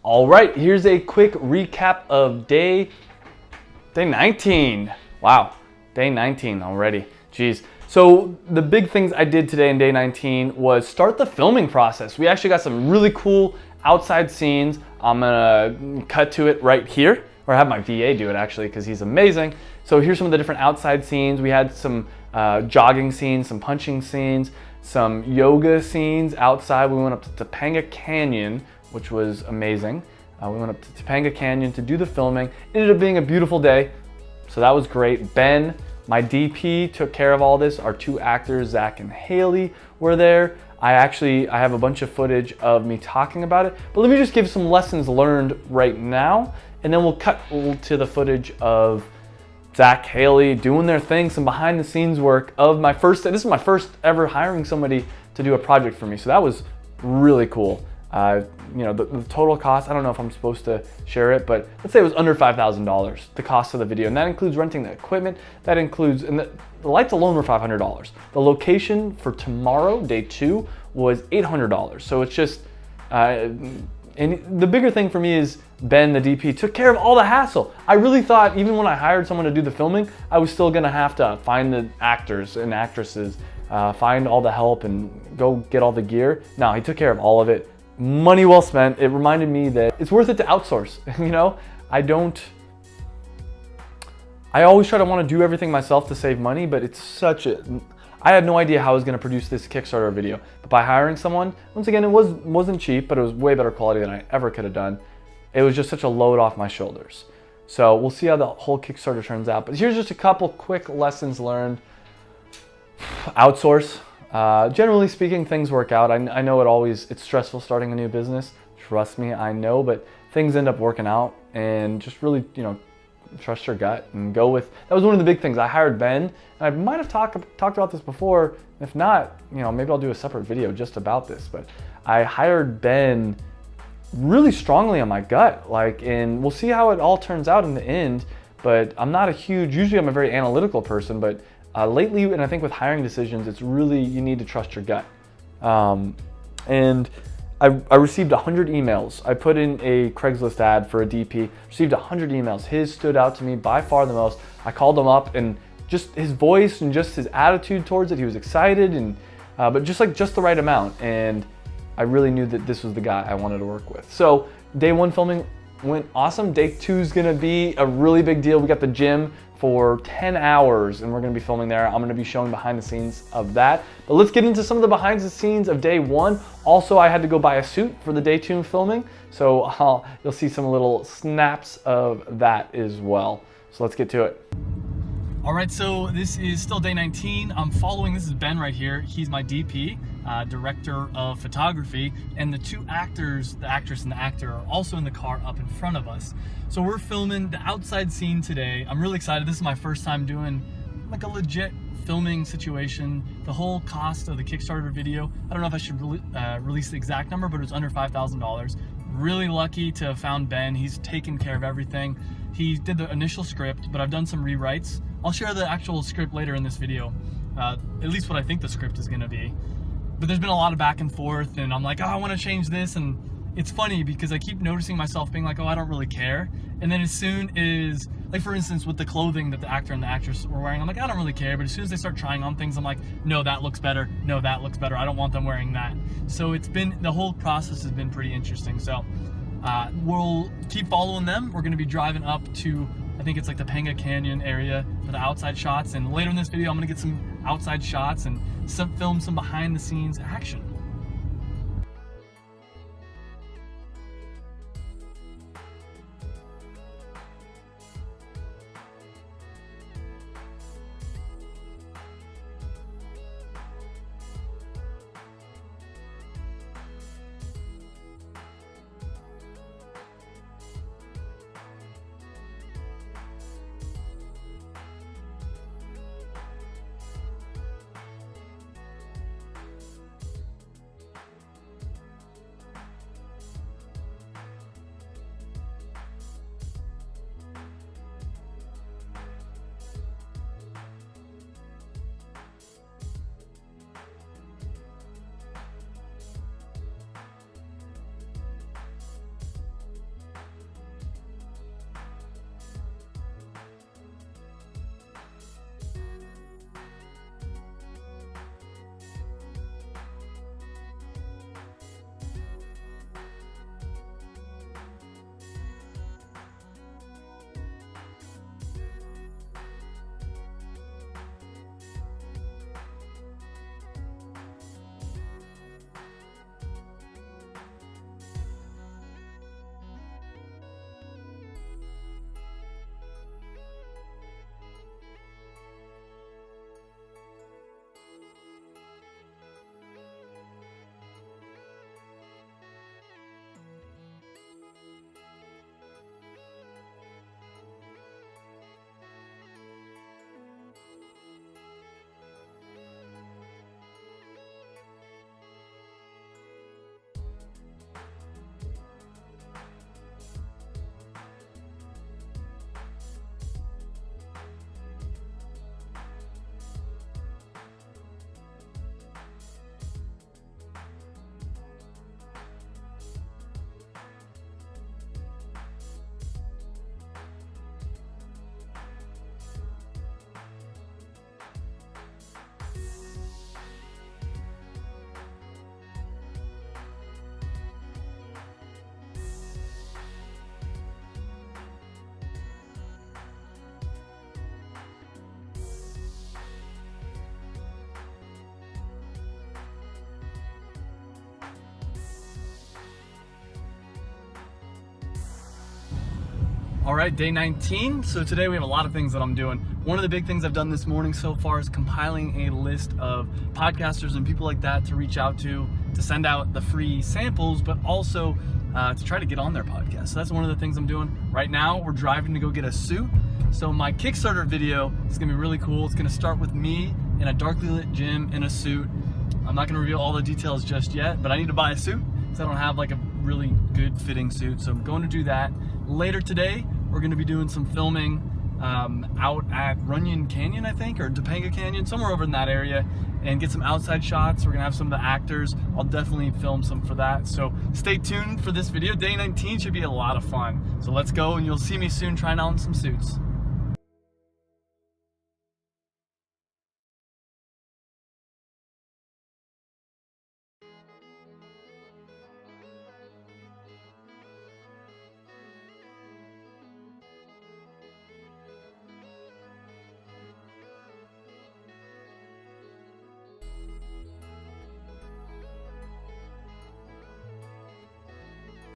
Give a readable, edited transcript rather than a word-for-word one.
All right, here's a quick recap of day 19. Wow, day 19 already. Jeez. So the big things I did today in day 19 was start the filming process. We actually got some really cool outside scenes. I'm gonna cut to it right here, or have my VA do it actually, because he's amazing. So here's some of the different outside scenes. We had some jogging scenes, some punching scenes, some yoga scenes outside. We went up to Topanga Canyon, which was amazing. We went up to Topanga Canyon to do the filming. It ended up being a beautiful day, so that was great. Ben, my DP, took care of all this. Our two actors, Zack and Haley, were there. I have a bunch of footage of me talking about it, but let me just give some lessons learned right now, and then we'll cut to the footage of Zack Haley doing their thing, some behind the scenes work of my first, this is my first ever hiring somebody to do a project for me. So that was really cool. You know, the total cost, I don't know if I'm supposed to share it, but let's say it was under $5,000, the cost of the video. And that includes renting the equipment, that includes, and the lights alone were $500. The location for tomorrow, day 2, was $800. So it's just, and the bigger thing for me is Ben, the DP, took care of all the hassle. I really thought even when I hired someone to do the filming, I was still gonna have to find the actors and actresses, find all the help and go get all the gear. No, he took care of all of it. Money well spent. It reminded me that it's worth it to outsource. You know, I always try to want to do everything myself to save money, but it's I had no idea how I was going to produce this Kickstarter video. But by hiring someone, once again, it wasn't cheap, but it was way better quality than I ever could have done. It was just such a load off my shoulders. So we'll see how the whole Kickstarter turns out. But here's just a couple quick lessons learned. Outsource. Generally speaking, things work out. I know it's stressful starting a new business. Trust me, I know, but things end up working out, and just really, you know, trust your gut and go with, that was one of the big things. I hired Ben, and I might have talked about this before. If not, you know, maybe I'll do a separate video just about this, but I hired Ben really strongly on my gut, and we'll see how it all turns out in the end, but usually I'm a very analytical person, but lately, and I think with hiring decisions, it's really, you need to trust your gut. And I received 100 emails. I put in a Craigslist ad for a DP, received 100 emails. His stood out to me by far the most. I called him up, and just his voice and just his attitude towards it, he was excited, and but just the right amount. And I really knew that this was the guy I wanted to work with. So day 1 filming went awesome. Day 2 is gonna be a really big deal. We got the gym for 10 hours and we're gonna be filming there. I'm gonna be showing behind the scenes of that. But let's get into some of the behind the scenes of day 1. Also, I had to go buy a suit for the day 2 filming. So you'll see some little snaps of that as well. So let's get to it. All right, so this is still day 19. This is Ben right here. He's my DP, director of photography, and the two actors, the actress and the actor, are also in the car up in front of us. So we're filming the outside scene today. I'm really excited. This is my first time doing like a legit filming situation. The whole cost of the Kickstarter video, I don't know if I should release the exact number, but it was under $5,000. Really lucky to have found Ben. He's taken care of everything. He did the initial script, but I've done some rewrites. I'll share the actual script later in this video, at least what I think the script is gonna be. But there's been a lot of back and forth, and I'm like, oh, I wanna change this, and it's funny because I keep noticing myself being like, oh, I don't really care. And then as soon as, like for instance, with the clothing that the actor and the actress were wearing, I'm like, I don't really care. But as soon as they start trying on things, I'm like, no, that looks better. No, that looks better. I don't want them wearing that. So the whole process has been pretty interesting. So we'll keep following them. We're gonna be driving up to, I think it's like the Topanga Canyon area for the outside shots. And later in this video, I'm gonna get some outside shots and film some behind the scenes action. All right, day 19. So today we have a lot of things that I'm doing. One of the big things I've done this morning so far is compiling a list of podcasters and people like that to reach out to send out the free samples, but also to try to get on their podcast. So that's one of the things I'm doing. Right now, we're driving to go get a suit. So my Kickstarter video is gonna be really cool. It's gonna start with me in a darkly lit gym in a suit. I'm not gonna reveal all the details just yet, but I need to buy a suit because I don't have like a really good fitting suit. So I'm going to do that. Later today, we're gonna be doing some filming out at Runyon Canyon, I think, or Topanga Canyon, somewhere over in that area, and get some outside shots. We're gonna have some of the actors. I'll definitely film some for that. So stay tuned for this video. Day 19 should be a lot of fun. So let's go, and you'll see me soon trying on some suits.